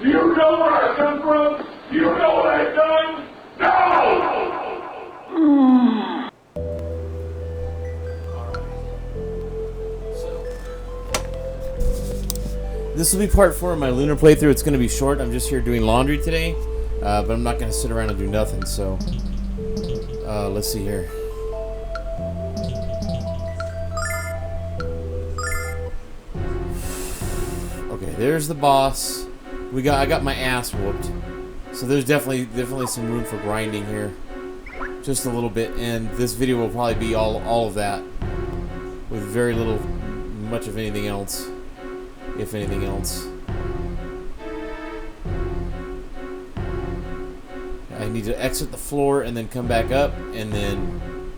Do you know where I come from? Do you know what I've done? No! This will be part 4 of my Lunar playthrough. It's going to be short. I'm just here doing laundry today, but I'm not going to sit around and do nothing, so let's see here. Okay, there's the boss. I got my ass whooped. So there's definitely some room for grinding here. Just a little bit, and this video will probably be all of that, with very little much of anything else. If anything else. I need to exit the floor and then come back up, and then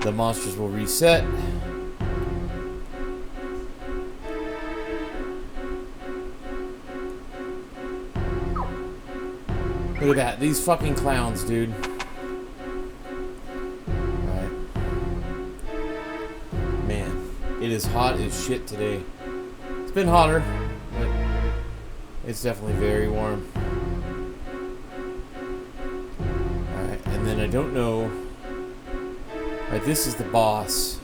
the monsters will reset. Look at that. These fucking clowns, dude. Alright. Man, it is hot as shit today. It's been hotter, but it's definitely very warm. Alright, and then I don't know. Alright, this is the boss.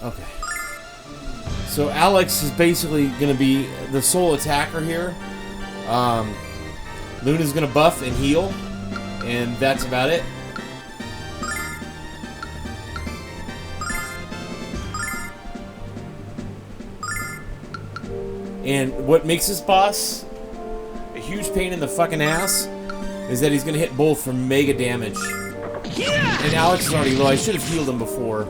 Okay. So Alex is basically going to be the sole attacker here. Luna's going to buff and heal, and that's about it. And what makes this boss a huge pain in the fucking ass is that he's gonna hit both for mega damage. Yeah! And Alex is already low. I should have healed him before.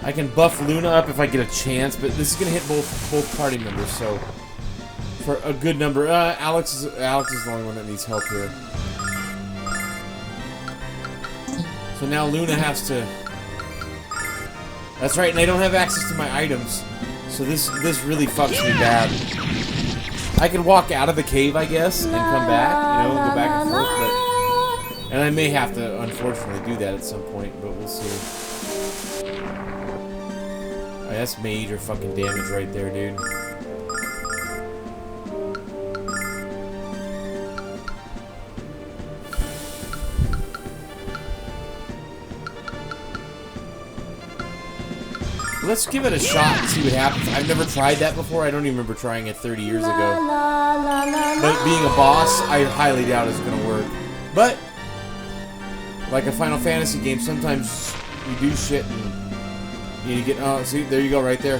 I can buff Luna up if I get a chance, but this is gonna hit both party members. So for a good number, Alex is the only one that needs help here. So now Luna has to... That's right, and I don't have access to my items. So this really fucks me bad. I can walk out of the cave, I guess, and come back, go back and forth, but... And I may have to, unfortunately, do that at some point, but we'll see. Oh, that's major fucking damage right there, dude. Let's give it a shot and see what happens. I've never tried that before. I don't even remember trying it 30 years ago. But being a boss, I highly doubt it's going to work. But, like a Final Fantasy game, sometimes you do shit and you get... Oh, see, there you go right there.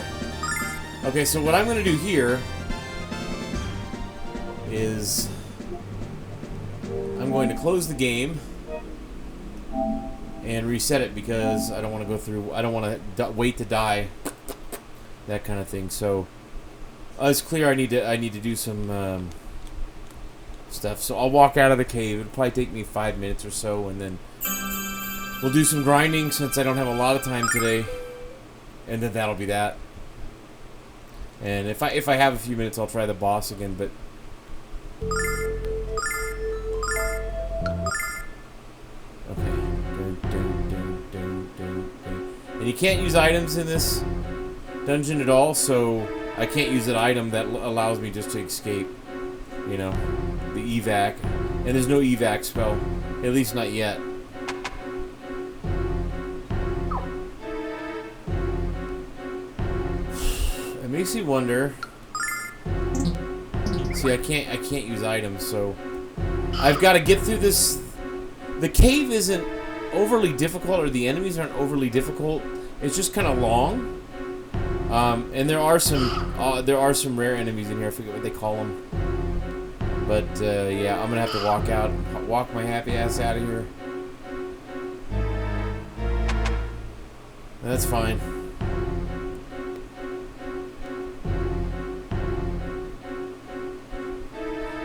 Okay, so what I'm going to do here is... I'm going to close the game and reset it because I don't want to go through. I don't want to wait to die. That kind of thing. So it's clear I need to do some stuff. So I'll walk out of the cave. It'll probably take me 5 minutes or so, and then we'll do some grinding since I don't have a lot of time today. And then that'll be that. And if I have a few minutes, I'll try the boss again. But okay. And you can't use items in this dungeon at all, so I can't use an item that allows me just to escape, the evac. And there's no evac spell, at least not yet. It makes me wonder. See, I can't use items, so I've got to get through this. The cave isn't overly difficult, or the enemies aren't overly difficult. It's just kind of long, and there are some rare enemies in here. I forget what they call them, but yeah, I'm gonna have to walk my happy ass out of here. That's fine.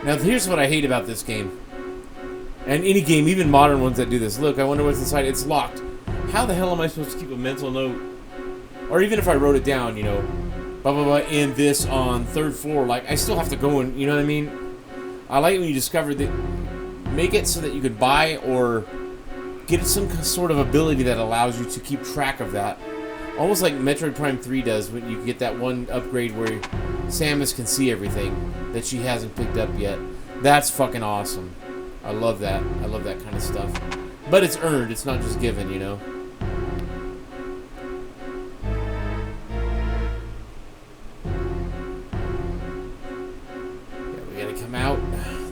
Now here's what I hate about this game. And any game, even modern ones that do this. Look, I wonder what's inside. It's locked. How the hell am I supposed to keep a mental note? Or even if I wrote it down, blah, blah, blah, and this on 3rd floor. Like, I still have to go and, you know what I mean? I like when you discover that make it so that you could buy or get some sort of ability that allows you to keep track of that. Almost like Metroid Prime 3 does when you get that one upgrade where Samus can see everything that she hasn't picked up yet. That's fucking awesome. I love that. I love that kind of stuff. But it's earned. It's not just given, you know? Yeah, we gotta come out.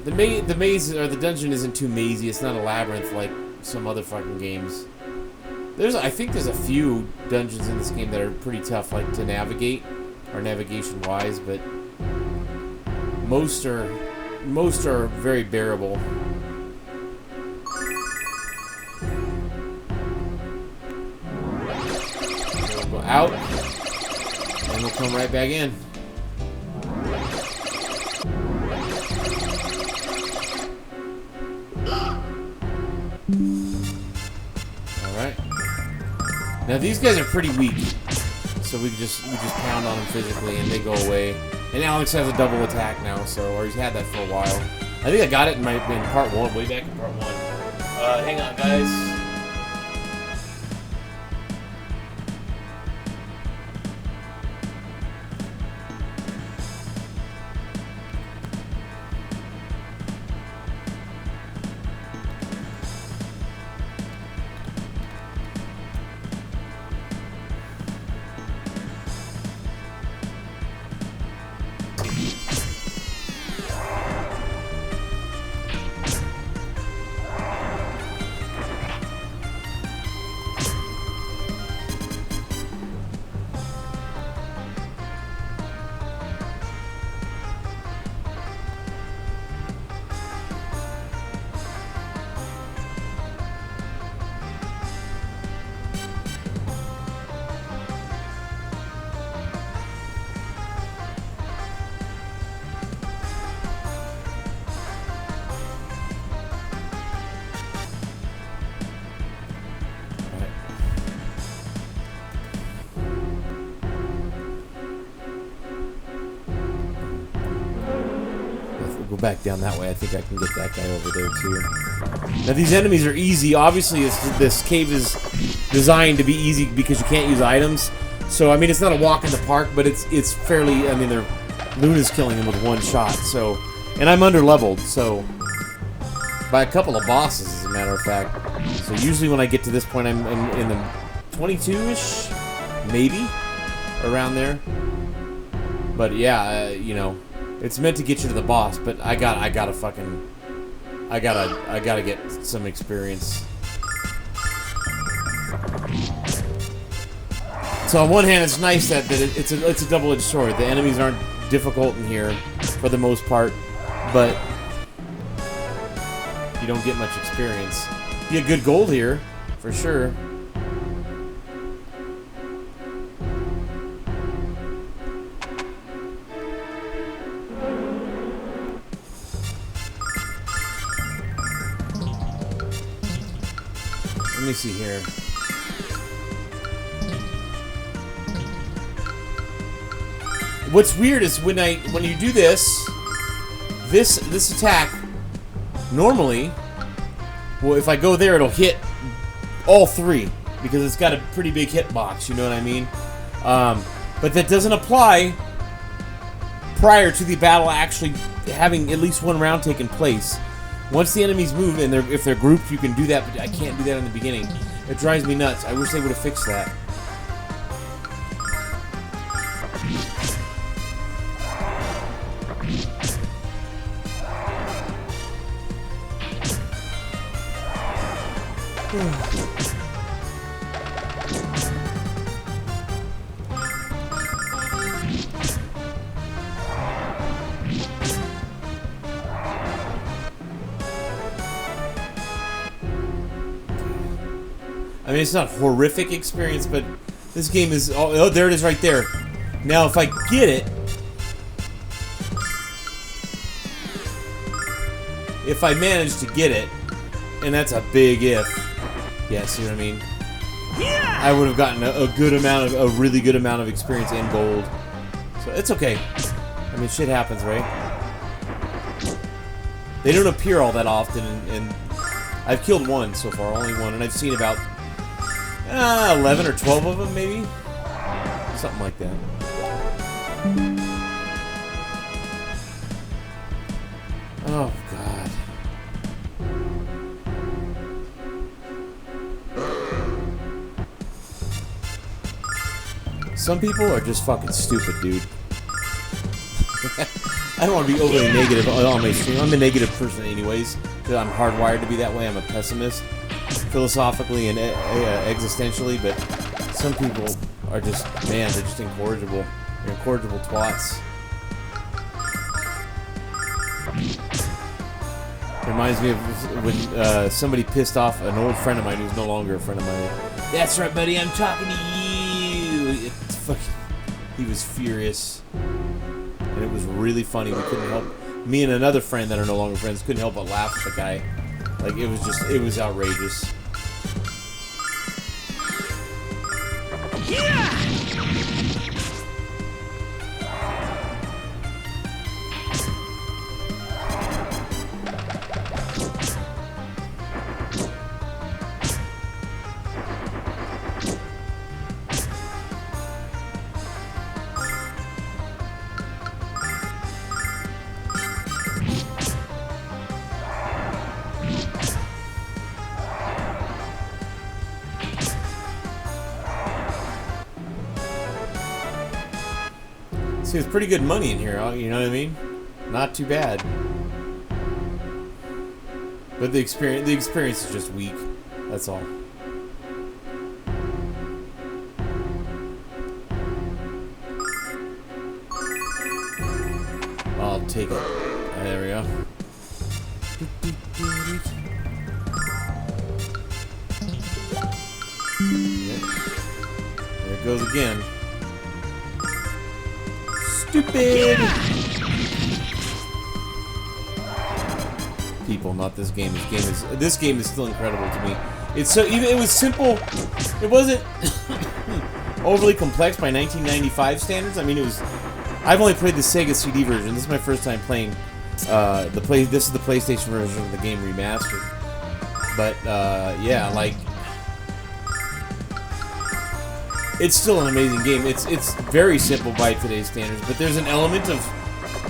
The maze, or the dungeon isn't too mazy. It's not a labyrinth like some other fucking games. I think there's a few dungeons in this game that are pretty tough, like to navigate, or navigation-wise, but most are very bearable. We'll go out, and we'll come right back in. Now these guys are pretty weak, so we just pound on them physically and they go away. And Alex has a double attack now, or he's had that for a while. I think I got it in part 1, way back in part 1. Hang on, guys. Back down that way. I think I can get that guy over there too. Now these enemies are easy. Obviously this cave is designed to be easy because you can't use items. So I mean it's not a walk in the park, but it's fairly, I mean Luna's killing him with one shot. So, and I'm under leveled, so by a couple of bosses as a matter of fact. So usually when I get to this point I'm in the 22-ish, maybe around there. But yeah, you know, it's meant to get you to the boss, but I gotta get some experience. So on one hand, it's nice that it's a double-edged sword. The enemies aren't difficult in here for the most part, but you don't get much experience. You get good gold here, for sure. Let me see here. What's weird is when you do this attack, normally, well, if I go there, it'll hit all three because it's got a pretty big hitbox. You know what I mean? But that doesn't apply prior to the battle actually having at least one round taken place. Once the enemies move, and if they're grouped, you can do that, but I can't do that in the beginning. It drives me nuts. I wish they would have fixed that. I mean, it's not a horrific experience, but this game is... Oh, there it is right there. Now, if I get it... If I manage to get it, and that's a big if. Yeah, see what I mean? Yeah! I would have gotten a really good amount of experience and gold. So, it's okay. I mean, shit happens, right? They don't appear all that often, and I've killed one so far, only one, and I've seen about 11 or 12 of them, maybe? Something like that. Oh, God. Some people are just fucking stupid, dude. I don't want to be overly negative on my stream. I'm a negative person anyways, because I'm hardwired to be that way. I'm a pessimist, philosophically and existentially, but some people are just, man, they're just incorrigible. They're incorrigible twats. Reminds me of when somebody pissed off an old friend of mine who's no longer a friend of mine. That's right, buddy, I'm talking to you! It's fucking, he was furious. And it was really funny. We couldn't help, me and another friend that are no longer friends couldn't help but laugh at the guy. Like, it was just, it was outrageous. Yeah! See, it's pretty good money in here, you know what I mean? Not too bad. But the experience is just weak. That's all. I'll take it. There we go. There it goes again. Stupid people, not this game. This game is still incredible to me. It's so even it was simple. It wasn't overly complex by 1995 standards. I mean, it was. I've only played the Sega CD version. This is my first time playing This is the PlayStation version of the game Remastered. But yeah, like. It's still an amazing game. It's very simple by today's standards, but there's an element of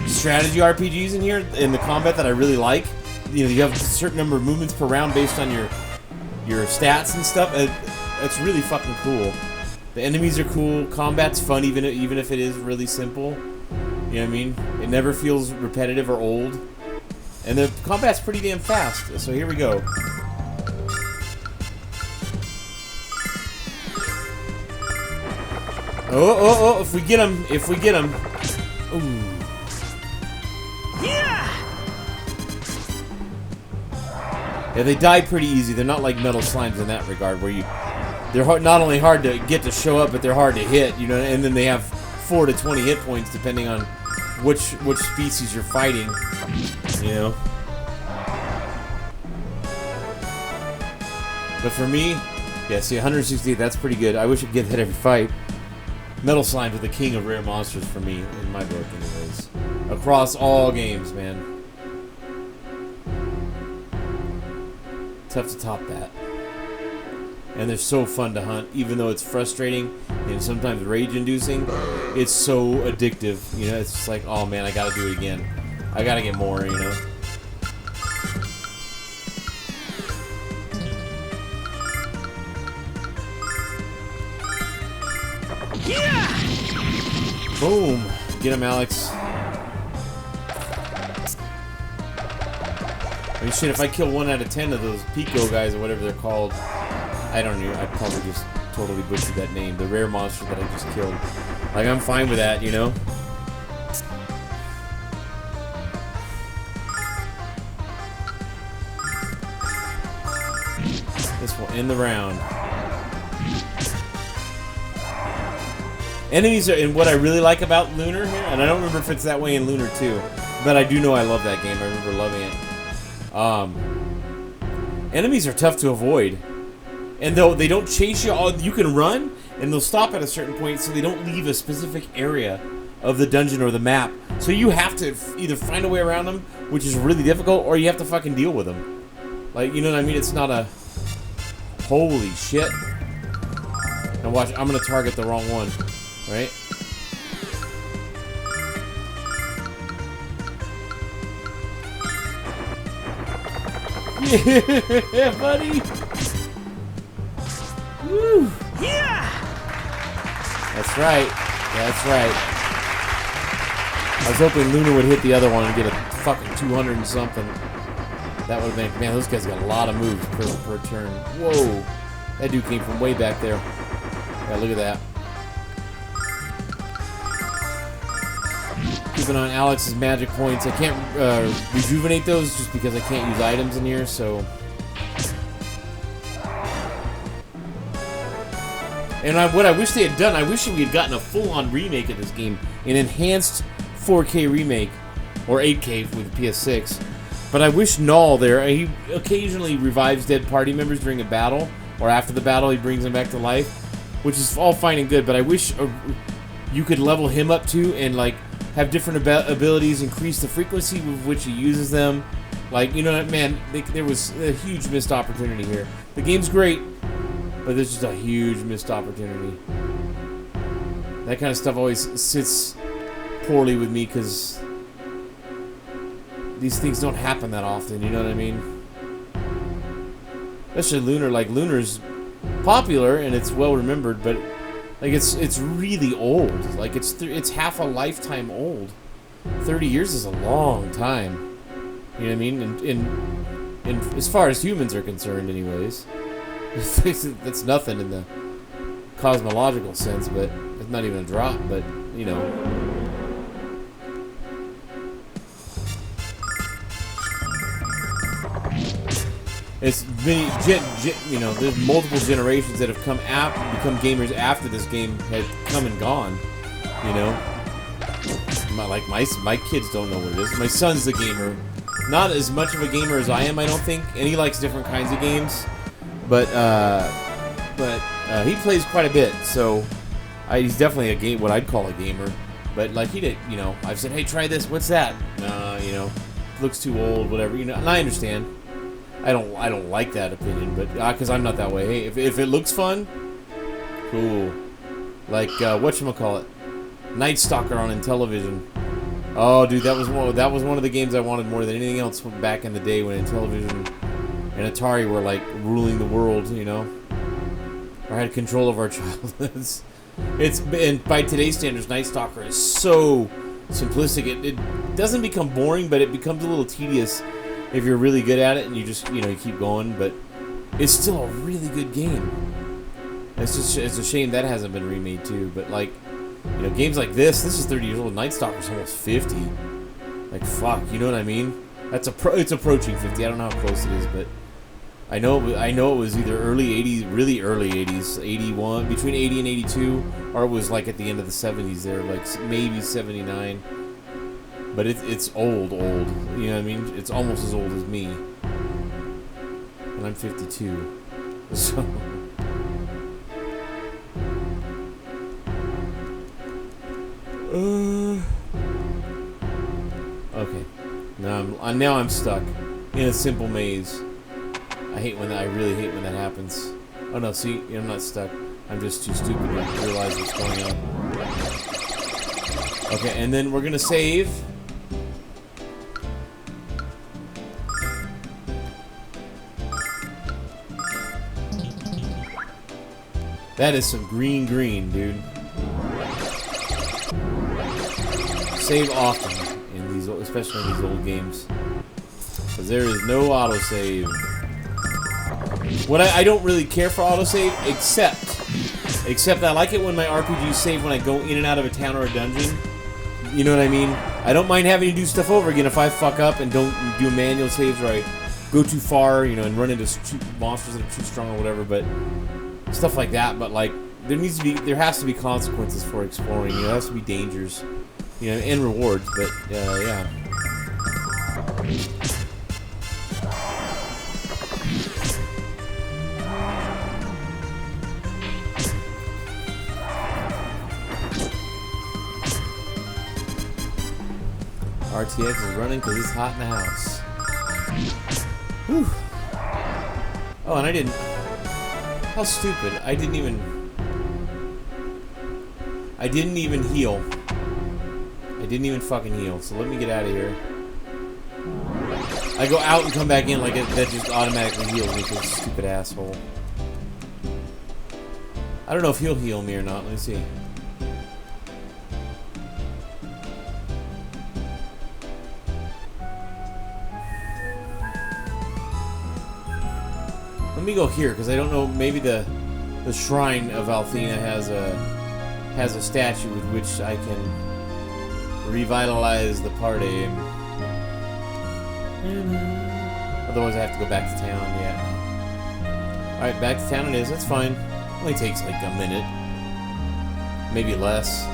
strategy RPGs in here in the combat that I really like. You know, you have a certain number of movements per round based on your stats and stuff. It's really fucking cool. The enemies are cool. Combat's fun, even if it is really simple. You know what I mean? It never feels repetitive or old, and the combat's pretty damn fast. So here we go. Oh, if we get him. Ooh. Yeah! Yeah, they die pretty easy. They're not like metal slimes in that regard, where they're not only hard to get to show up, but they're hard to hit, you know, and then they have 4 to 20 hit points depending on which species you're fighting, you know. But for me, yeah, see, 168, that's pretty good. I wish I could get that every fight. Metal Slimes are the king of rare monsters for me, in my book, anyways. Across all games, man. Tough to top that. And they're so fun to hunt, even though it's frustrating and sometimes rage-inducing. It's so addictive, you know. It's just like, oh man, I gotta do it again. I gotta get more, you know. Yeah! Boom! Get him, Alex. I mean, shit, if I kill 1 out of 10 of those Pico guys or whatever they're called, I don't know, I probably just totally butchered that name. The rare monster that I just killed. Like, I'm fine with that, you know? This will end the round. Enemies are, and what I really like about Lunar here, and I don't remember if it's that way in Lunar 2, but I do know I love that game. I remember loving it. Enemies are tough to avoid. And though they don't chase you, you can run, and they'll stop at a certain point, so they don't leave a specific area of the dungeon or the map. So you have to either find a way around them, which is really difficult, or you have to fucking deal with them. Like, you know what I mean? It's not a... Holy shit. Now watch, I'm gonna target the wrong one, right? Yeah, buddy! Woo! Yeah! That's right. That's right. I was hoping Lunar would hit the other one and get a fucking 200 and something. That would have been... Man, those guys got a lot of moves per turn. Whoa! That dude came from way back there. Yeah, look at that. Keeping on Alex's magic points. I can't rejuvenate those just because I can't use items in here, so... And what I wish they had done, I wish we had gotten a full-on remake of this game. An enhanced 4K remake. Or 8K with the PS6. But I wish Null there, he occasionally revives dead party members during a battle. Or after the battle, he brings them back to life. Which is all fine and good, but I wish you could level him up too and, like, have different abilities, increase the frequency with which he uses them. Like, you know what, man, there was a huge missed opportunity here. The game's great, but there's just a huge missed opportunity. That kind of stuff always sits poorly with me because these things don't happen that often, you know what I mean? Especially Lunar. Like, Lunar's popular and it's well remembered, but like it's really old. Like it's half a lifetime old. 30 years is a long time. You know what I mean? And as far as humans are concerned, anyways, that's nothing in the cosmological sense. But it's not even a drop. But you know. It's been, you know, there's multiple generations that have become gamers after this game had come and gone. You know, my kids don't know what it is. My son's a gamer, not as much of a gamer as I am, I don't think, and he likes different kinds of games. But he plays quite a bit, so he's definitely what I'd call a gamer. But like he did, you know, I've said, hey, try this. What's that? You know, looks too old, whatever. You know, and I understand. I don't like that opinion, but because I'm not that way. Hey, if it looks fun, cool. Like whatchamacallit, Night Stalker on Intellivision. Oh, dude, that was one of the games I wanted more than anything else back in the day when Intellivision and Atari were like ruling the world. You know, or had control of our childhoods. And by today's standards, Night Stalker is so simplistic. It doesn't become boring, but it becomes a little tedious. If you're really good at it and you just, you know, you keep going, but it's still a really good game. It's a shame that hasn't been remade too, but like, you know, games like this is 30 years old. Night Stalker's almost 50. Like, fuck, you know what I mean? It's approaching 50. I don't know how close it is, but I know it was either early 80s, really early 80s, 81, between 80 and 82, or it was like at the end of the 70s there, like maybe 79. But it's old. You know what I mean? It's almost as old as me. And I'm 52. So... Okay. Now I'm stuck in a simple maze. I really hate when that happens. Oh no, see? I'm not stuck. I'm just too stupid to realize what's going on. Okay, and then we're gonna save... That is some green, dude. Save often in these, especially in these old games, because there is no autosave. What I don't really care for autosave, except I like it when my RPGs save when I go in and out of a town or a dungeon. You know what I mean? I don't mind having to do stuff over again if I fuck up and don't do manual saves or I go too far, you know, and run into monsters that are too strong or whatever. But stuff like that, but like there has to be consequences for exploring. You know, there has to be dangers, you know, and rewards. But yeah. All RTX is running because it's hot in the house. Whew. Oh, and I didn't... How stupid. I didn't even heal. I didn't even fucking heal. So let me get out of here. I go out and come back in like that just automatically heals me, this stupid asshole. I don't know if he'll heal me or not. Let me see. Let me go here because I don't know. Maybe the shrine of Althena has a statue with which I can revitalize the party. Otherwise, I have to go back to town. Yeah. All right, back to town it is. That's fine. Only takes like a minute, maybe less.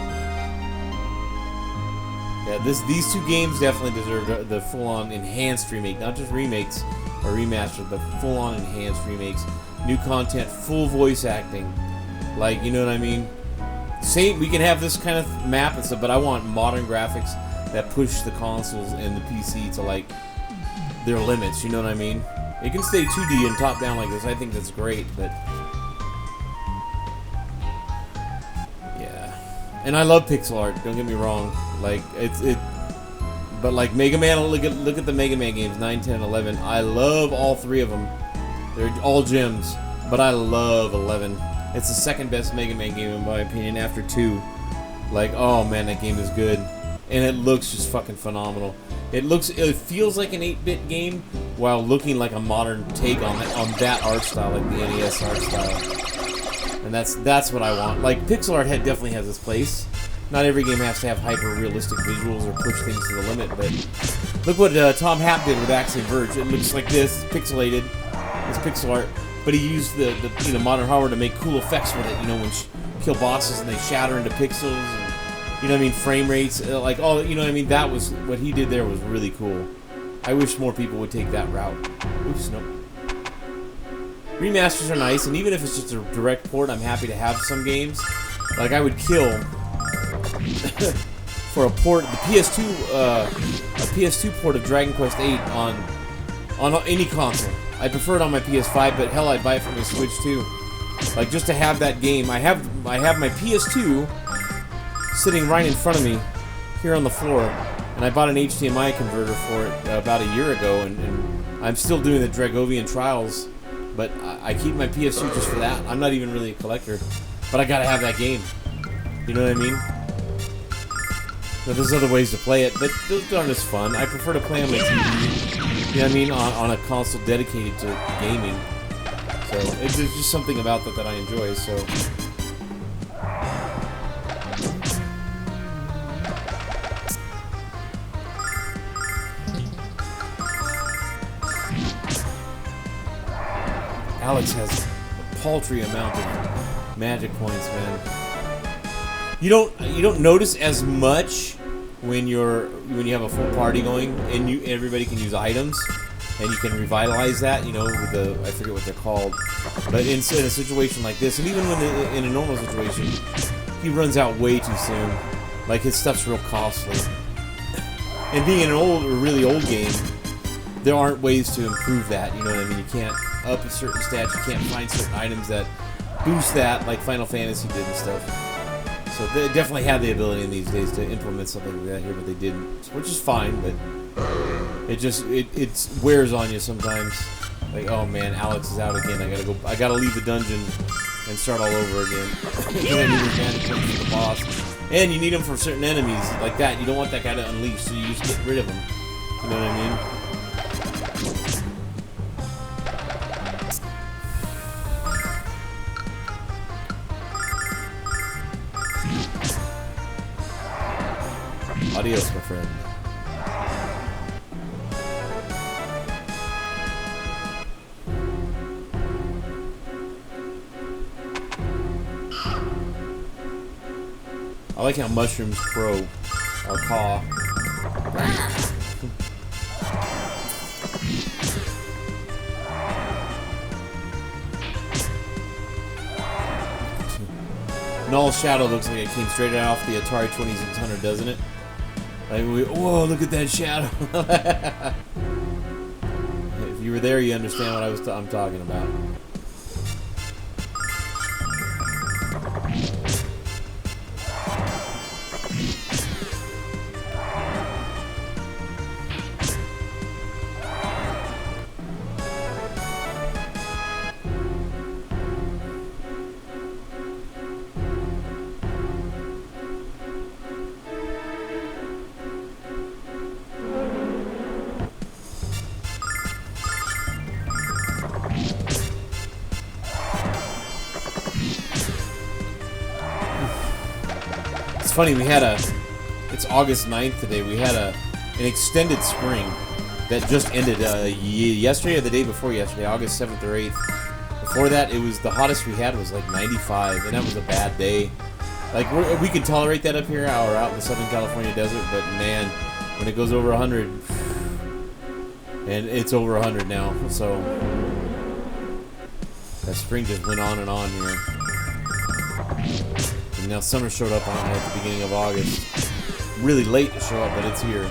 Yeah, these two games definitely deserve the full-on enhanced remake, not just remakes or remastered, but full-on enhanced remakes. New content, full voice acting, like, you know what I mean? Same, we can have this kind of map and stuff, but I want modern graphics that push the consoles and the PC to like their limits. You know what I mean? It can stay 2D and top down like this. I think that's great, but. And I love pixel art. Don't get me wrong. Like but like Mega Man. Look at the Mega Man games. 9, 10, 11. I love all three of them. They're all gems. But I love 11. It's the second best Mega Man game in my opinion after 2. Like, oh man, that game is good, and it looks just fucking phenomenal. It feels like an 8-bit game while looking like a modern take on that art style, like the NES art style. And that's what I want. Like, pixel art definitely has its place. Not every game has to have hyper-realistic visuals or push things to the limit, but look what Tom Happ did with Axiom Verge. It looks like this, pixelated. It's pixel art, but he used the modern hardware to make cool effects with it. You know, when you kill bosses and they shatter into pixels, and you know what I mean, frame rates, like all. You know what I mean. That was what he did there was really cool. I wish more people would take that route. Oops, no. Remasters are nice, and even if it's just a direct port, I'm happy to have some games. Like, I would kill for a port, the PS2 port of Dragon Quest VIII on any console. I prefer it on my PS5, but hell, I'd buy it for my Switch too. Like, just to have that game. I have my PS2 sitting right in front of me here on the floor, and I bought an HDMI converter for it about a year ago, and I'm still doing the Dragovian Trials. But I keep my PS2 just for that. I'm not even really a collector. But I gotta have that game. You know what I mean? Now, there's other ways to play it, but those aren't as fun. I prefer to play on my TV. You know what I mean? On a console dedicated to gaming. So, there's just something about that I enjoy, so. Alex has a paltry amount of magic points, man. You don't notice as much when you have a full party going and everybody can use items and you can revitalize that, you know, with the, I forget what they're called. But in a situation like this, and even when in a normal situation, he runs out way too soon. Like, his stuff's real costly. And being in a really old game, there aren't ways to improve that, you know what I mean? You can't up a certain stat, you can't find certain items that boost that, like Final Fantasy did and stuff. So they definitely have the ability in these days to implement something like that here, but they didn't, which is fine, but it wears on you sometimes. Like, oh man, Alex is out again, I gotta leave the dungeon and start all over again. You need his magic points for the boss. And you need them for certain enemies, like that. You don't want that guy to unleash, so you just get rid of him. You know what I mean? Adios, my friend. I like how mushrooms crow or caw. Null Shadow looks like it came straight out off the Atari 2600, doesn't it? Like, whoa, look at that shadow. If you were there, you understand what I'm talking about. It's funny, it's August 9th today, we had an extended spring that just ended yesterday or the day before yesterday, August 7th or 8th. Before that, the hottest we had was like 95, and that was a bad day. Like, we could tolerate that up here or out in the Southern California desert, but man, when it goes over 100, and it's over 100 now, so that spring just went on and on here. And now summer showed up on at the beginning of August. Really late to show up, but it's here.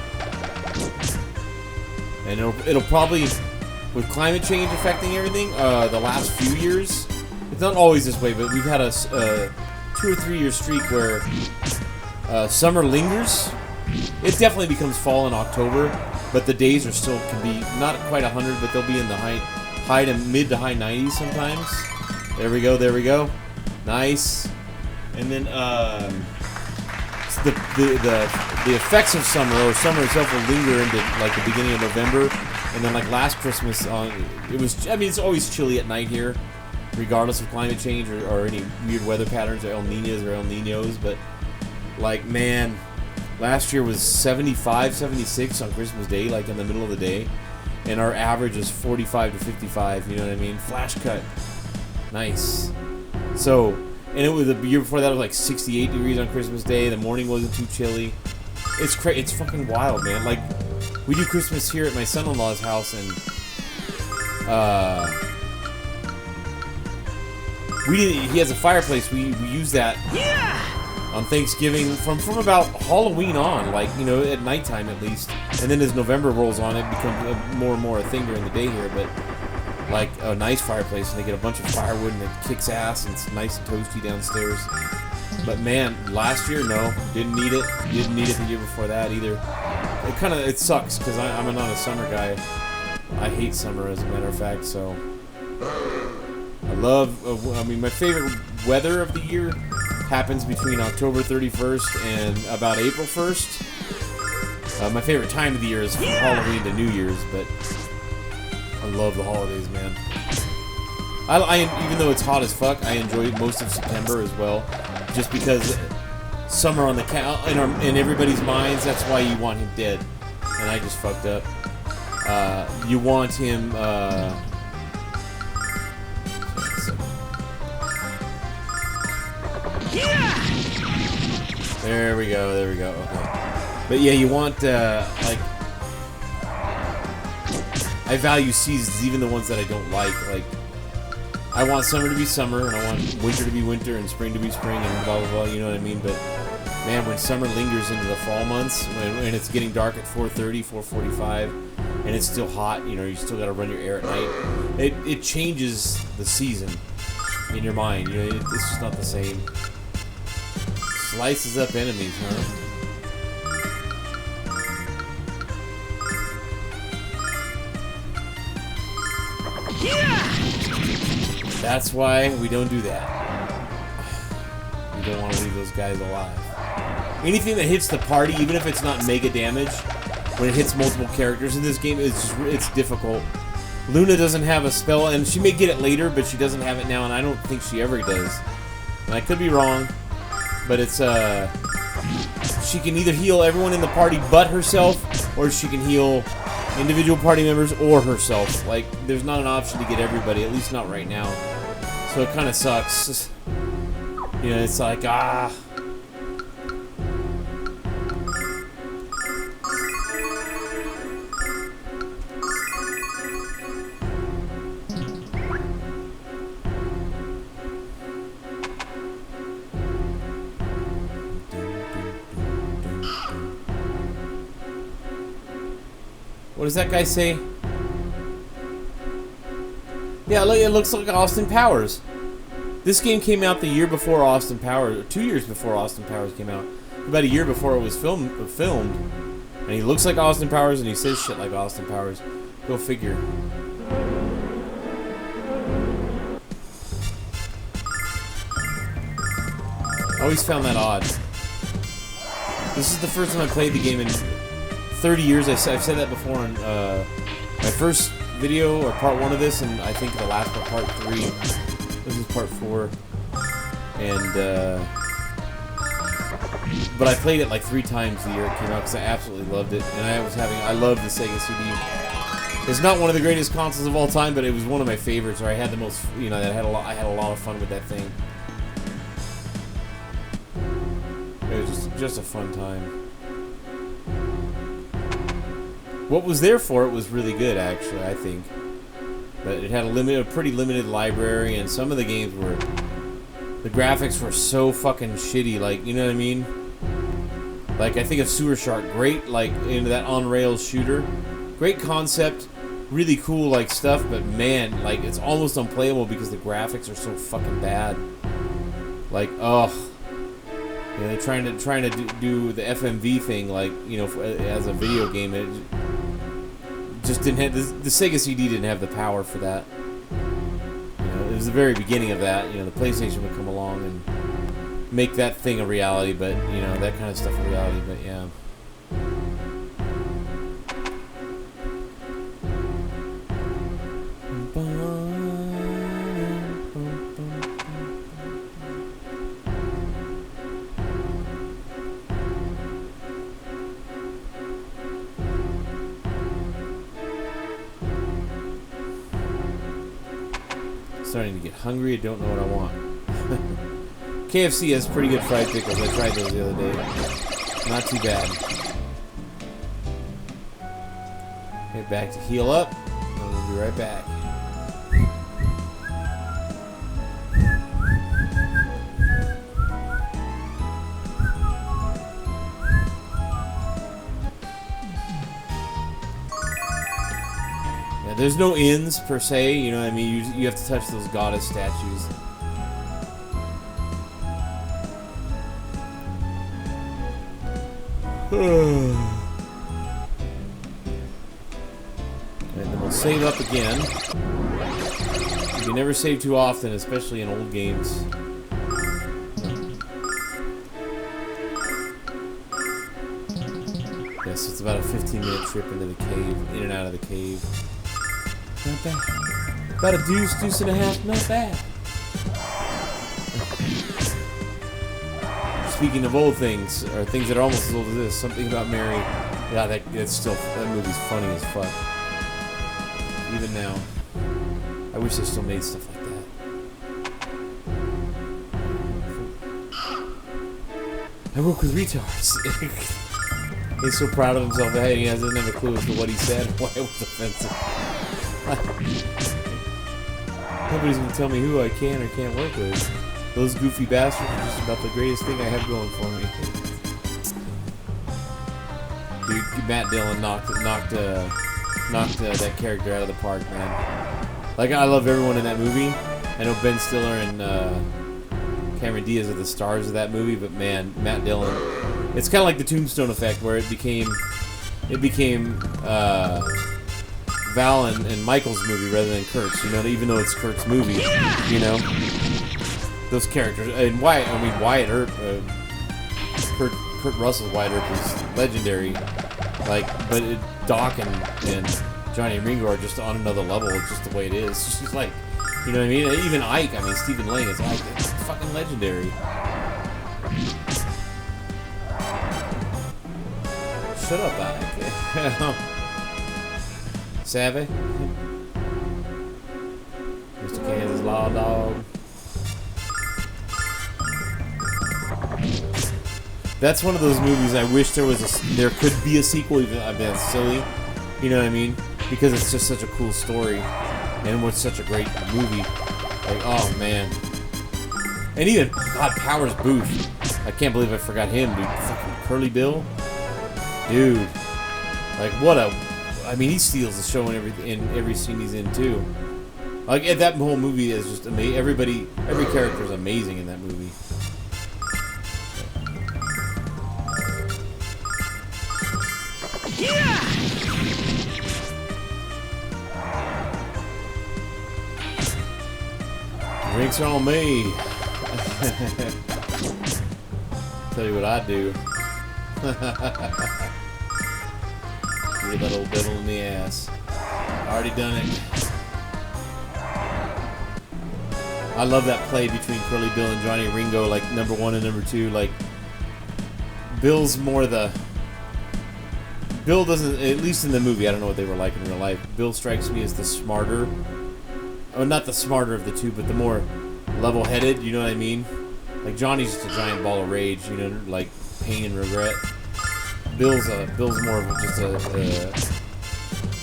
And it'll probably, with climate change affecting everything, the last few years, it's not always this way, but we've had a 2 or 3 year streak where summer lingers. It definitely becomes fall in October, but the days can be not quite 100, but they'll be in the high to mid to high 90s sometimes. There we go. Nice. And then the effects of summer, or summer itself, will linger into like the beginning of November, and then like last Christmas, it's always chilly at night here, regardless of climate change or any weird weather patterns or El Niños, but like, man, last year was 75, 76 on Christmas Day, like in the middle of the day, and our average is 45 to 55, you know what I mean? Flash cut. Nice. So, and it was the year before that, it was like 68 degrees on Christmas Day. The morning wasn't too chilly. It's fucking wild, man. Like, we do Christmas here at my son-in-law's house, and he has a fireplace. We use that on Thanksgiving from about Halloween on, like, you know, at nighttime at least. And then as November rolls on, it becomes more and more a thing during the day here, but like a nice fireplace, and they get a bunch of firewood, and it kicks ass, and it's nice and toasty downstairs. But man, last year, no, didn't need it. Didn't need it the year before that either. It sucks because I'm not a summer guy. I hate summer, as a matter of fact. So my favorite weather of the year happens between October 31st and about April 1st. My favorite time of the year is from Halloween to New Year's, but I love the holidays, man. Even though it's hot as fuck, I enjoy most of September as well, just because summer on the in everybody's minds, that's why you want him dead, and I just fucked up. You want him. There we go. Okay. But yeah, you want like. I value seasons, even the ones that I don't like. Like, I want summer to be summer, and I want winter to be winter, and spring to be spring, and blah, blah, blah, you know what I mean? But, man, when summer lingers into the fall months, when it's getting dark at 4:30, 4:45, and it's still hot, you know, you still got to run your air at night, it changes the season in your mind. You know, it's just not the same. Slices up enemies, huh? That's why we don't do that. We don't want to leave those guys alive. Anything that hits the party, even if it's not mega damage, when it hits multiple characters in this game, it's difficult. Luna doesn't have a spell, and she may get it later, but she doesn't have it now, and I don't think she ever does. And I could be wrong, but it's she can either heal everyone in the party but herself, or she can heal individual party members or herself. Like, there's not an option to get everybody, at least not right now. So it kind of sucks. You know, it's like, What does that guy say? Yeah, look, it looks like Austin Powers. This game came out the year before Austin Powers, or 2 years before Austin Powers came out. About a year before it was filmed. And he looks like Austin Powers, and he says shit like Austin Powers. Go figure. I always found that odd. This is the first time I played the game in 30 years. I've said that before in my first video, or part 1 of this, and I think the last one, part 3. This is part 4. And, but I played it like 3 times the year it came out because I absolutely loved it. And I loved the Sega CD. It's not one of the greatest consoles of all time, but it was one of my favorites, or I had the most, you know, I had a lot of fun with that thing. It was just a fun time. What was there for it was really good, actually, I think. But it had a pretty limited library, and some of the games were, the graphics were so fucking shitty, like, you know what I mean? Like, I think of Sewer Shark, great, like, into that on-rails shooter. Great concept, really cool, like, stuff, but man, like, it's almost unplayable because the graphics are so fucking bad. Like, ugh. You know, they're trying to do the FMV thing, like, you know, as a video game. It just didn't have the Sega CD didn't have the power for that. You know, it was the very beginning of that. You know, the PlayStation would come along and make that thing a reality, but you know, that kind of stuff a reality. But yeah. Starting to get hungry. I don't know what I want. KFC has pretty good fried pickles. I tried those the other day. Not too bad. Get back to heal up. And we'll be right back. There's no inns, per se, you know what I mean? You have to touch those goddess statues. And then we'll save up again. You can never save too often, especially in old games. Yes, it's about a 15-minute trip into the cave, in and out of the cave. Not bad. About a deuce and a half, not bad. Speaking of old things, or things that are almost as old as this, Something About Mary. Yeah, that movie's funny as fuck. Even now. I wish they still made stuff like that. I work with retards. He's so proud of himself that he doesn't have a clue as to what he said, why it was offensive. Nobody's gonna tell me who I can or can't work with. Those goofy bastards are just about the greatest thing I have going for me. Dude, Matt Dillon knocked that character out of the park, man. Like, I love everyone in that movie. I know Ben Stiller and Cameron Diaz are the stars of that movie, but man, Matt Dillon. It's kind of like the Tombstone effect, where it became Val and Michael's movie rather than Kurt's, you know, even though it's Kurt's movie, you know, those characters, and Wyatt Earp, Kurt Russell's Wyatt Earp is legendary, like, but Doc and Johnny Ringo are just on another level. It's just the way it is. It's just like, you know what I mean? Even Ike, Stephen Lang is Ike. It's fucking legendary. Shut up, Ike. Savvy? Mr. Kansas Law Dog. That's one of those movies I wish there could be a sequel, even I mean, that's silly. You know what I mean? Because it's just such a cool story. And what's such a great movie. Like, oh man. And even, God, Powers Booth. I can't believe I forgot him, dude. Fucking Curly Bill. Dude. Like, what a I mean, he steals the show in every scene he's in too. Like that whole movie is just amazing. Every character is amazing in that movie. Yeah! Drinks on me. Tell you what I do. Give that old devil in the ass. Already done it. I love that play between Curly Bill and Johnny Ringo, like number 1 and number 2. Like Bill's more the. Bill doesn't, at least in the movie, I don't know what they were like in real life. Bill strikes me as the smarter, or not the smarter of the two, but the more level-headed. You know what I mean? Like Johnny's just a giant ball of rage, you know, like pain and regret. Bill's more of just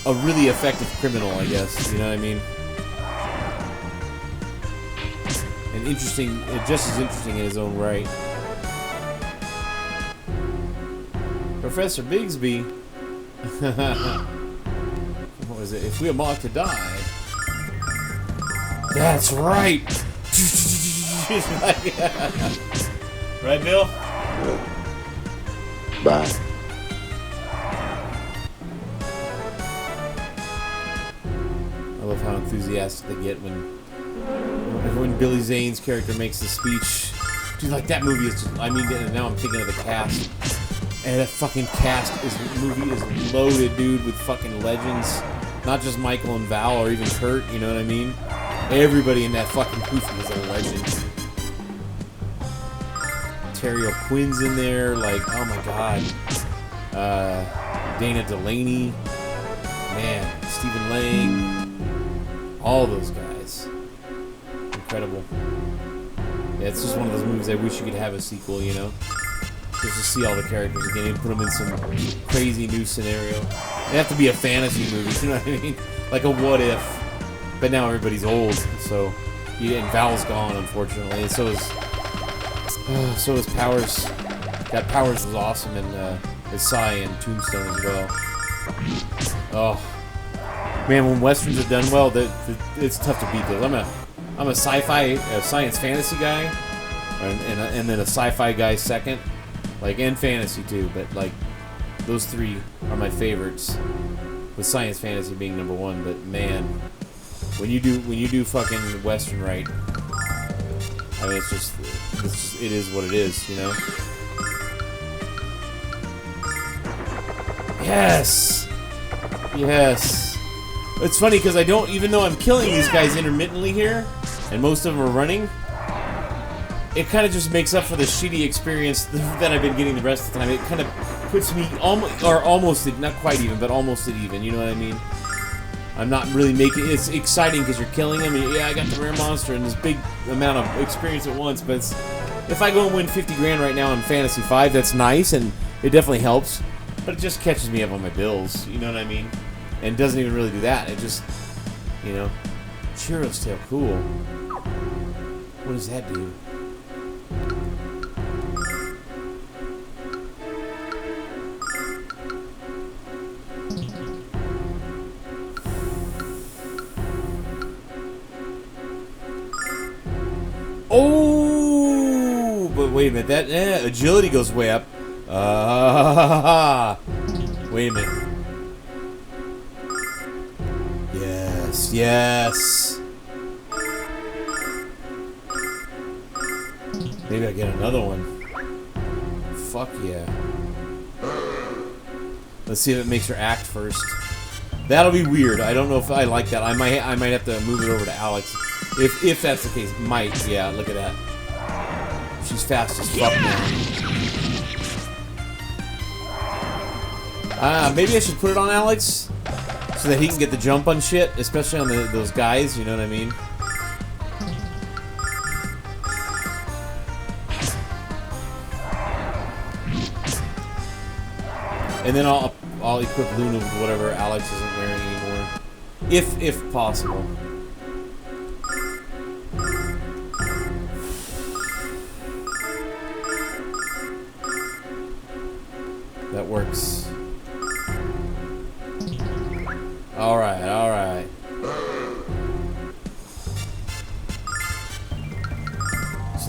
a really effective criminal, I guess. You know what I mean? And interesting, just as interesting in his own right. Professor Bigsby. What was it? If we are marked to die. That's right. Right, Bill? Bye. I love how enthusiastic they get when Billy Zane's character makes the speech. Dude, like that movie is just, I mean, now I'm thinking of the cast. And that fucking movie is loaded, dude, with fucking legends. Not just Michael and Val or even Kurt, you know what I mean? Everybody in that fucking movie is a legend. Terry O'Quinn's in there, like, oh my god. Dana Delaney. Man, Stephen Lang. All those guys. Incredible. Yeah, it's just one of those movies I wish you could have a sequel, you know? Just to see all the characters again and put them in some crazy new scenario. They have to be a fantasy movie, you know what I mean? Like a what if. But now everybody's old, so and Val's gone, unfortunately, and so is Powers. That Powers was awesome, and Psy and Tombstone as well. Oh man, when westerns are done well, it's tough to beat those. I'm a sci-fi, science fantasy guy, and then a sci-fi guy second, like and fantasy too. But like those three are my favorites, with science fantasy being number 1. But man, when you do fucking western right, I mean it is what it is, you know. Yes, yes. It's funny because I don't, even though I'm killing these guys intermittently here, and most of them are running, it kind of just makes up for the shitty experience that I've been getting the rest of the time. It kind of puts me almost, not quite even, but almost at even, you know what I mean? I'm not really making, it's exciting because you're killing them, and yeah, I got the rare monster and this big amount of experience at once, but if I go and win 50 grand right now on Fantasy 5, that's nice, and it definitely helps, but it just catches me up on my bills, you know what I mean? And doesn't even really do that. It just, you know, Churro's Tail, cool. What does that do? Oh, but wait a minute. That agility goes way up. Wait a minute. Yes. Maybe I get another one. Fuck yeah. Let's see if it makes her act first. That'll be weird. I don't know if I like that. I might have to move it over to Alex. If that's the case. Might. Yeah, look at that. She's fast as fuck now. Maybe I should put it on Alex so that he can get the jump on shit, especially on those guys, you know what I mean? And then I'll equip Lunar with whatever Alex isn't wearing anymore. If possible. That works.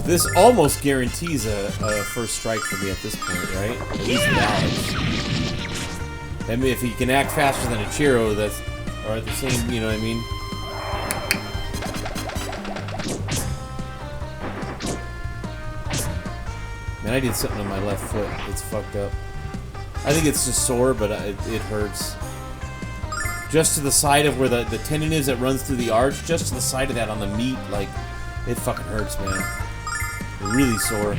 This almost guarantees a first strike for me at this point, right? At least with Alex. I mean, if he can act faster than a Chiro, that's... Or at the same, you know what I mean? Man, I did something on my left foot. It's fucked up. I think it's just sore, but it hurts. Just to the side of where the tendon is that runs through the arch, just to the side of that on the meat, like, it fucking hurts, man. Really sore.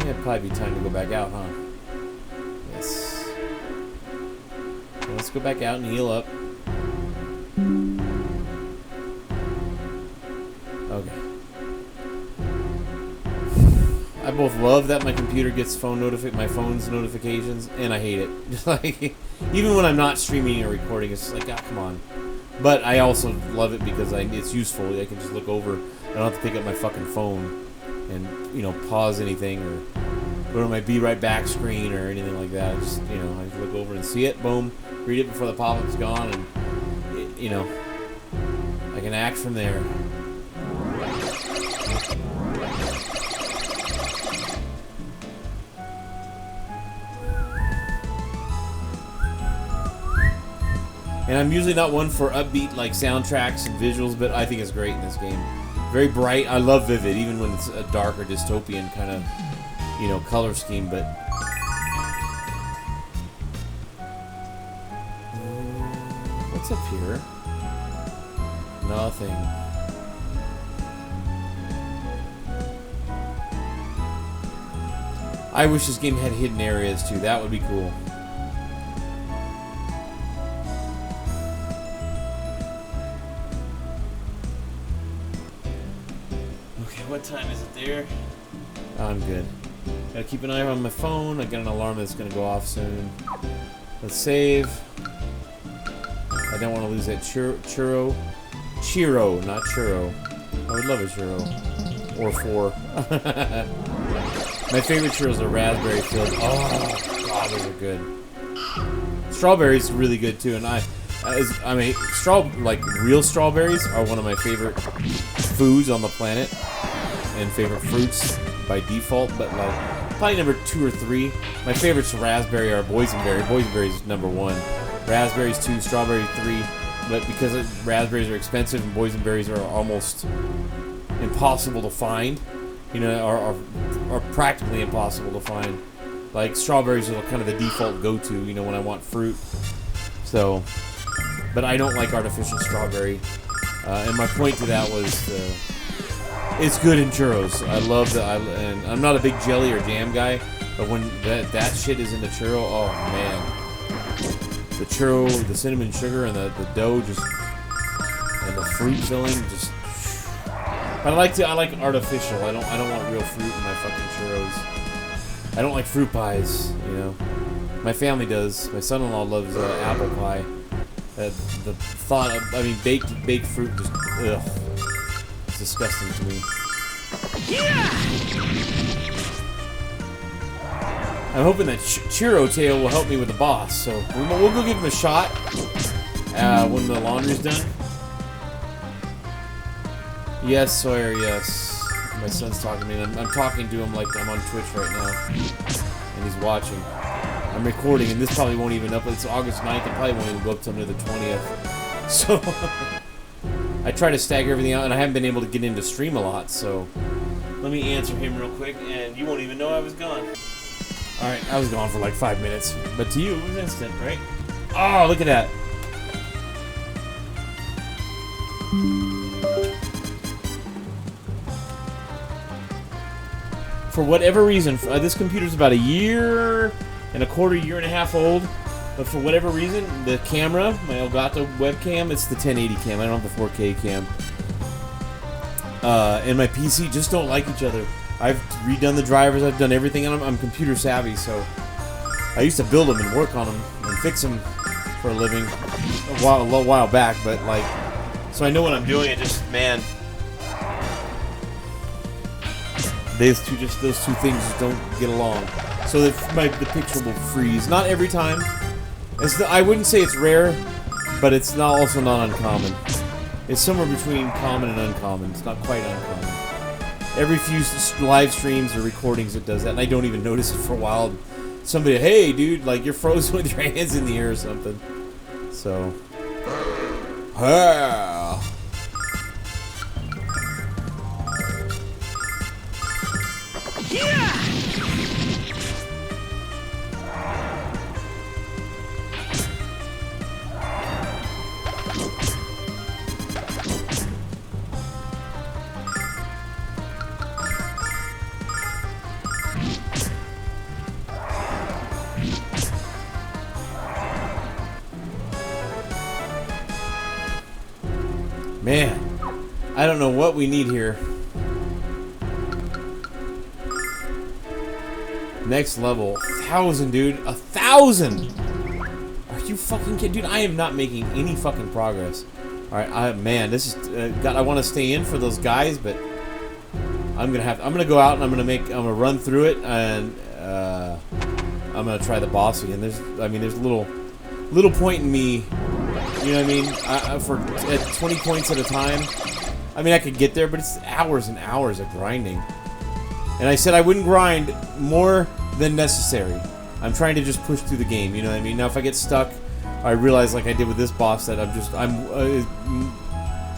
It'd probably be time to go back out, huh? Yes. So let's go back out and heal up. Okay. I both love that my computer gets my phone's notifications, and I hate it. Just like, even when I'm not streaming or recording, it's just like, ah, come on. But I also love it because it's useful. I can just look over. I don't have to pick up my fucking phone and, you know, pause anything or go to my Be Right Back screen or anything like that. I just, you know, I just look over and see it, boom, read it before the pop-up's gone, and, you know, I can act from there. And I'm usually not one for upbeat like soundtracks and visuals, but I think it's great in this game. Very bright. I love Vivid, even when it's a dark or dystopian kind of, you know, color scheme. But what's up here? Nothing. I wish this game had hidden areas too. That would be cool. What time is it there? I'm good. Gotta keep an eye on my phone. I got an alarm that's gonna go off soon. Let's save. I don't want to lose that churro. Chiro, not churro. I would love a churro. Or 4. My favorite churros are raspberry filled. Oh, God, those are good. Strawberries really good too, and real strawberries are one of my favorite foods on the planet. And favorite fruits by default, but like probably number 2 or 3. My favorites raspberry are boysenberry. Boysenberry is number 1. Raspberries 2, strawberry 3. But because raspberries are expensive and boysenberries are almost impossible to find, you know, are practically impossible to find. Like strawberries are kind of the default go-to, you know, when I want fruit. So, but I don't like artificial strawberry. And my point to that was. It's good in churros. I love and I'm not a big jelly or jam guy, but when that shit is in the churro, oh man, the churro, the cinnamon sugar, and the dough just, and the fruit filling just. But I like artificial. I don't want real fruit in my fucking churros. I don't like fruit pies, you know. My family does. My son-in-law loves apple pie. The thought of, baked fruit just, ugh. Disgusting to me. Yeah! I'm hoping that Chiro Tail will help me with the boss, so we'll go give him a shot when the laundry's done. Yes, Sawyer, yes. My son's talking to me, and I'm talking to him like I'm on Twitch right now, and he's watching. I'm recording, and this probably won't even up. It's August 9th. It probably won't even go up till the 20th. So... I try to stagger everything out, and I haven't been able to get into stream a lot, so let me answer him real quick, and you won't even know I was gone. Alright, I was gone for like 5 minutes, but to you, it was instant, right? Oh, look at that. For whatever reason, this computer's about 1.25 years, 1.5 old. But for whatever reason, the camera, my Elgato webcam, it's the 1080 cam. I don't have the 4K cam. And my PC just don't like each other. I've redone the drivers. I've done everything. And I'm computer savvy, so I used to build them and work on them and fix them for a living a while back. But like, so I know what I'm doing. It just, man, those two things just don't get along. So the picture will freeze. Not every time. I wouldn't say it's rare, but it's also not uncommon. It's somewhere between common and uncommon. It's not quite uncommon. Every few live streams or recordings it does that, and I don't even notice it for a while. Somebody, hey dude, like you're frozen with your hands in the air or something. So, man, I don't know what we need here. Next level, 1,000, dude, 1,000. Are you fucking kidding, dude? I am not making any fucking progress. All right, man, this is God. I want to stay in for those guys, but I'm gonna go out and I'm gonna run through it, and I'm gonna try the boss again. There's little point in me. You know what I mean? At 20 points at a time. I mean, I could get there, but it's hours and hours of grinding. And I said I wouldn't grind more than necessary. I'm trying to just push through the game. You know what I mean? Now, if I get stuck, I realize, like I did with this boss, that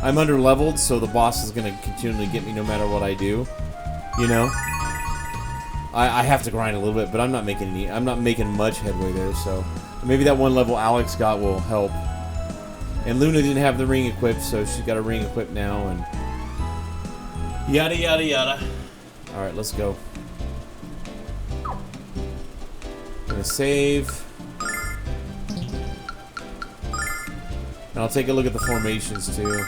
I'm under leveled, so the boss is gonna continually get me no matter what I do. You know? I have to grind a little bit, but I'm not making much headway there. So maybe that one level Alex got will help. And Luna didn't have the ring equipped, so she's got a ring equipped now, and yada yada yada. Alright, let's go. Gonna save. And I'll take a look at the formations too.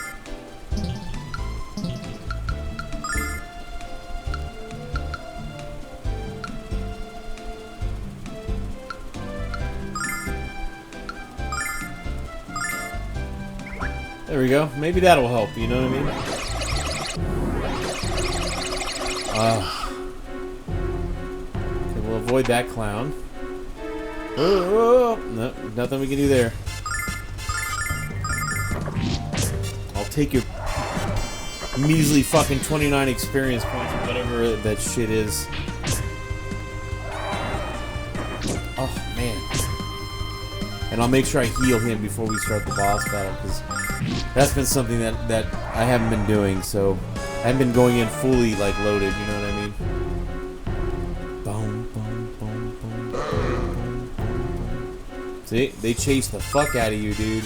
There we go. Maybe that'll help, you know what I mean? Okay, we'll avoid that clown. Oh, no, nothing we can do there. I'll take your measly fucking 29 experience points or whatever that shit is. Oh, man. And I'll make sure I heal him before we start the boss battle, because that's been something that I haven't been doing, so I haven't been going in fully, like, loaded, you know what I mean? Boom, boom, boom, boom, boom, boom, boom. See? They chase the fuck out of you, dude.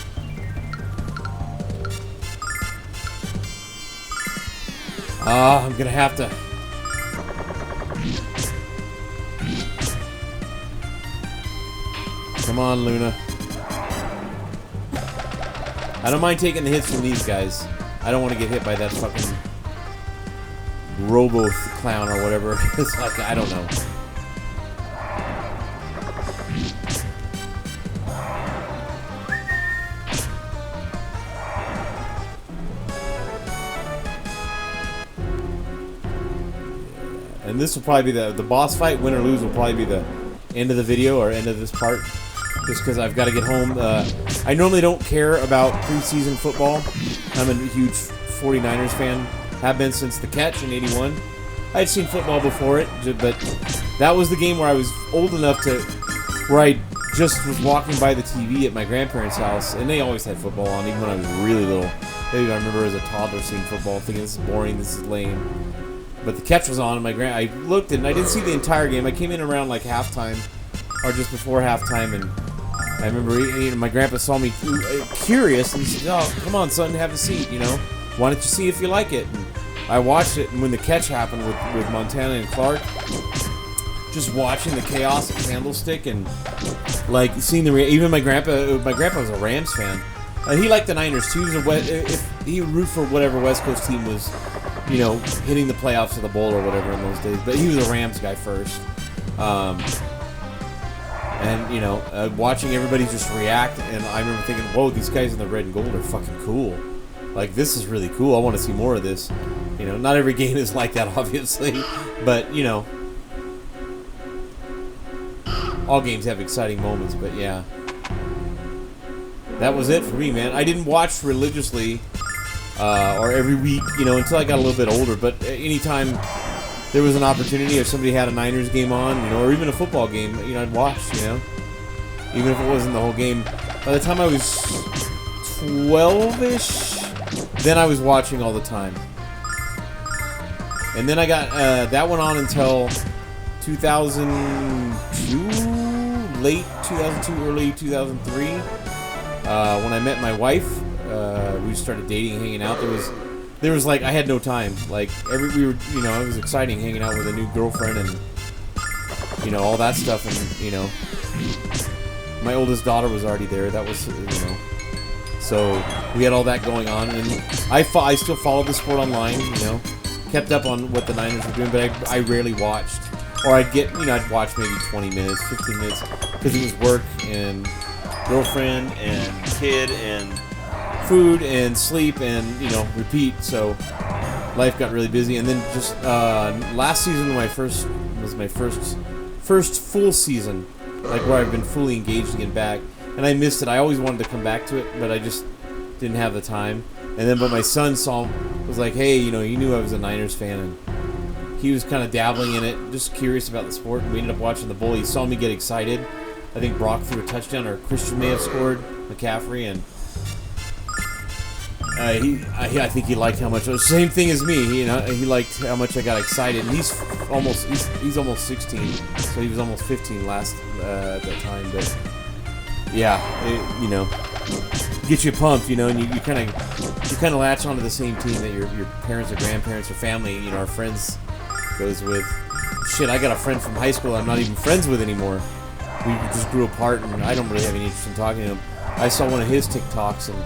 I'm gonna have to... Come on, Luna. I don't mind taking the hits from these guys. I don't want to get hit by that fucking Robo Clown or whatever. It's like, I don't know. And this will probably be the boss fight, win or lose, will probably be the end of the video or end of this part. Just because I've got to get home. I normally don't care about preseason football. I'm a huge 49ers fan. Have been since the catch in '81. I had seen football before it, but that was the game where I was old enough where I just was walking by the TV at my grandparents' house, and they always had football on, even when I was really little. Maybe I remember as a toddler seeing football, thinking this is boring, this is lame. But the catch was on, and I looked, and I didn't see the entire game. I came in around like halftime, or just before halftime, and I remember my grandpa saw me curious, and he said, "Oh, come on, son, have a seat, you know. Why don't you see if you like it?" And I watched it, and when the catch happened with Montana and Clark, just watching the chaos at Candlestick, and like seeing even my grandpa was a Rams fan. He liked the Niners too. He would root for whatever West Coast team was, you know, hitting the playoffs or the bowl or whatever in those days. But he was a Rams guy first. And, you know, watching everybody just react, and I remember thinking, whoa, these guys in the red and gold are fucking cool. Like, this is really cool. I want to see more of this. You know, not every game is like that, obviously, but you know, all games have exciting moments. But yeah, that was it for me, man. I didn't watch religiously or every week, you know, until I got a little bit older. But anytime there was an opportunity, if somebody had a Niners game on, you know, or even a football game, you know, I'd watch, you know, even if it wasn't the whole game. By the time I was 12-ish, then I was watching all the time. And then I got, that went on until 2002, late 2002, early 2003, when I met my wife. We started dating, hanging out. There was like, I had no time. Like, we were, you know, it was exciting hanging out with a new girlfriend and, you know, all that stuff. And, you know, my oldest daughter was already there. That was, you know, so we had all that going on. And I still followed the sport online, you know, kept up on what the Niners were doing, but I rarely watched. Or I'd get, you know, I'd watch maybe 20 minutes, 15 minutes, because it was work and girlfriend and kid and food and sleep and, you know, repeat. So life got really busy. And then just last season was my first full season, like where I've been fully engaged again back, and I missed it. I always wanted to come back to it, but I just didn't have the time. And then, but my son was like, hey, you know, he knew I was a Niners fan, and he was kind of dabbling in it, just curious about the sport, and we ended up watching the bowl. He saw me get excited. I think Brock threw a touchdown, or Christian may have scored, McCaffrey, and I think he liked how much. Same thing as me. You know, he liked how much I got excited. And he's almost 16, so he was almost 15 at that time. But yeah, you know, get you pumped. You know, and you kind of latch onto the same team that your parents or grandparents or family, you know, our friends goes with. Shit, I got a friend from high school I'm not even friends with anymore. We just grew apart, and I don't really have any interest in talking to him. I saw one of his TikToks, and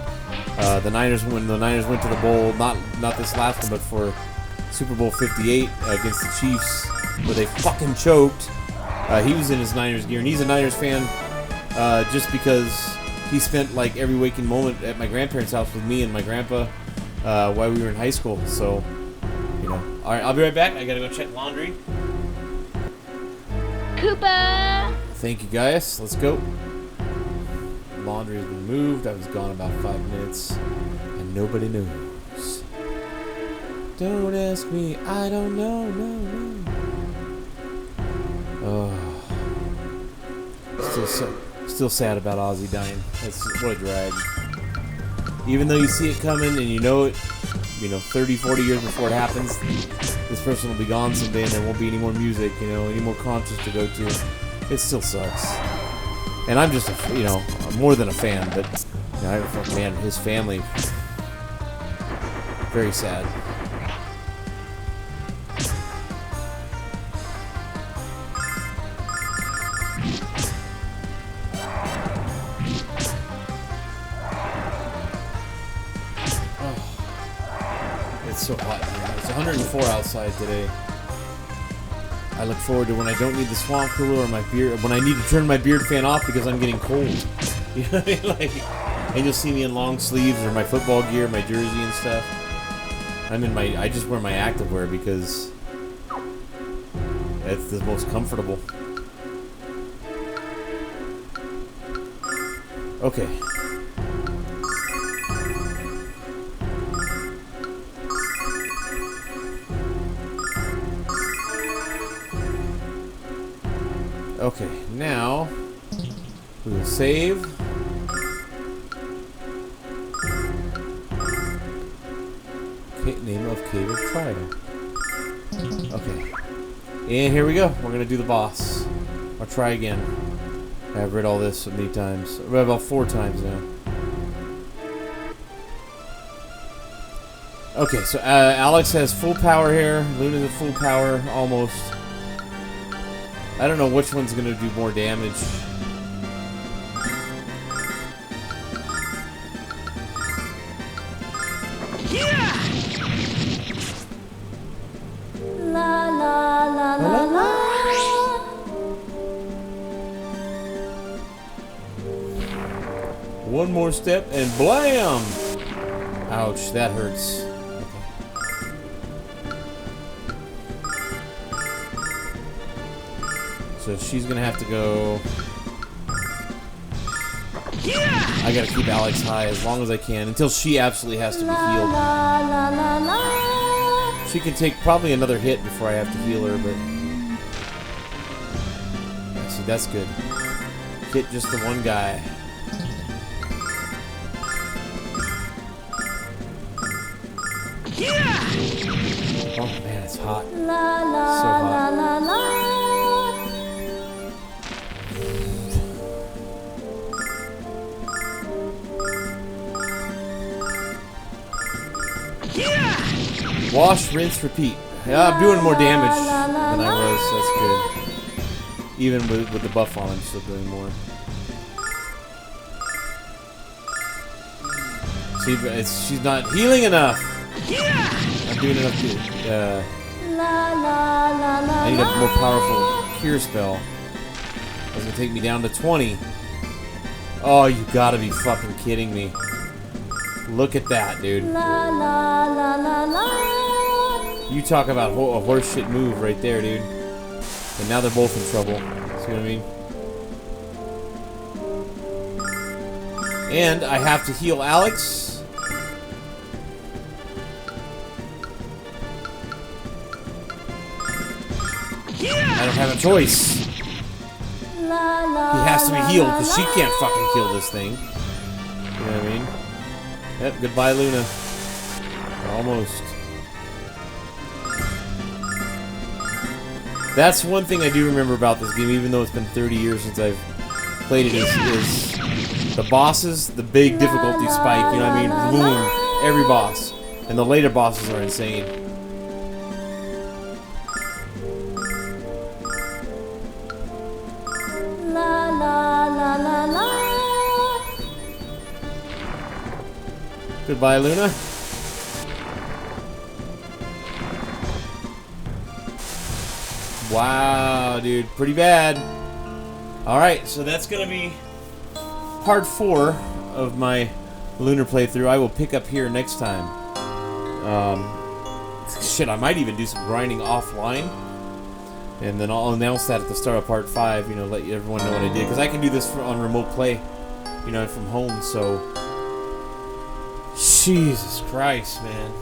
when the Niners went to the bowl, not this last one, but for Super Bowl 58 against the Chiefs, where they fucking choked. He was in his Niners gear, and he's a Niners fan just because he spent like every waking moment at my grandparents' house with me and my grandpa while we were in high school. So, you know. All right, I'll be right back. I gotta go check laundry. Koopa! Thank you, guys. Let's go. Laundry has been moved. I was gone about 5 minutes, and nobody knows. Don't ask me. I don't know. No. Oh, still sad about Ozzy dying. That's what a drag. Even though you see it coming and you know it, you know, 30, 40 years before it happens, this person will be gone someday, and there won't be any more music, you know, any more concerts to go to. It still sucks. And I'm just, you know, more than a fan, but, you know, man, his family, very sad. Oh, it's so hot here. It's 104 outside today. I look forward to when I don't need the swamp cooler or my beard, when I need to turn my beard fan off because I'm getting cold. You know what I mean? Like, and you'll see me in long sleeves or my football gear, my jersey and stuff. I just wear my activewear because it's the most comfortable. Okay. Okay, now we will save. Name of Cave of Trial. Okay. And here we go. We're going to do the boss. I'll try again. I've read all this so many times. I've read about 4 times now. Okay, so Alex has full power here. Luna's at full power, almost. I don't know which one's going to do more damage. Yeah! La la la la la. One more step and blam! Ouch, that hurts. So she's gonna have to go. I gotta keep Alex high as long as I can until she absolutely has to be healed. She can take probably another hit before I have to heal her, but see, that's good. Hit just the one guy. Oh man, it's hot. So hot. Wash, rinse, repeat. Yeah, I'm doing more damage than I was. That's good. Even with the buff on, I'm still doing more. See, she's not healing enough. I'm doing enough to. I need a more powerful cure spell. That's gonna take me down to 20. Oh, you gotta be fucking kidding me. Look at that, dude. You talk about a horseshit move right there, dude. And now they're both in trouble. See what I mean? And I have to heal Alex. I don't have a choice. He has to be healed because she can't fucking kill this thing. You know what I mean? Yep, goodbye, Luna. Almost. That's one thing I do remember about this game, even though it's been 30 years since I've played it, is the bosses, the big difficulty spike, you know what I mean? Boom, every boss. And the later bosses are insane. Goodbye, Luna. Wow, dude, pretty bad. Alright, so that's gonna be part 4 of my Lunar playthrough. I will pick up here next time. Shit, I might even do some grinding offline. And then I'll announce that at the start of part 5, you know, let everyone know what I did. Because I can do this on remote play, you know, from home, so... Jesus Christ, man.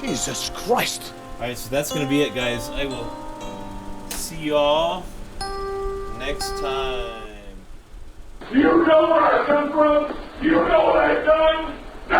Jesus Christ. Alright, so that's gonna be it, guys. I will see y'all next time. You know where I come from? You know what I've done? No!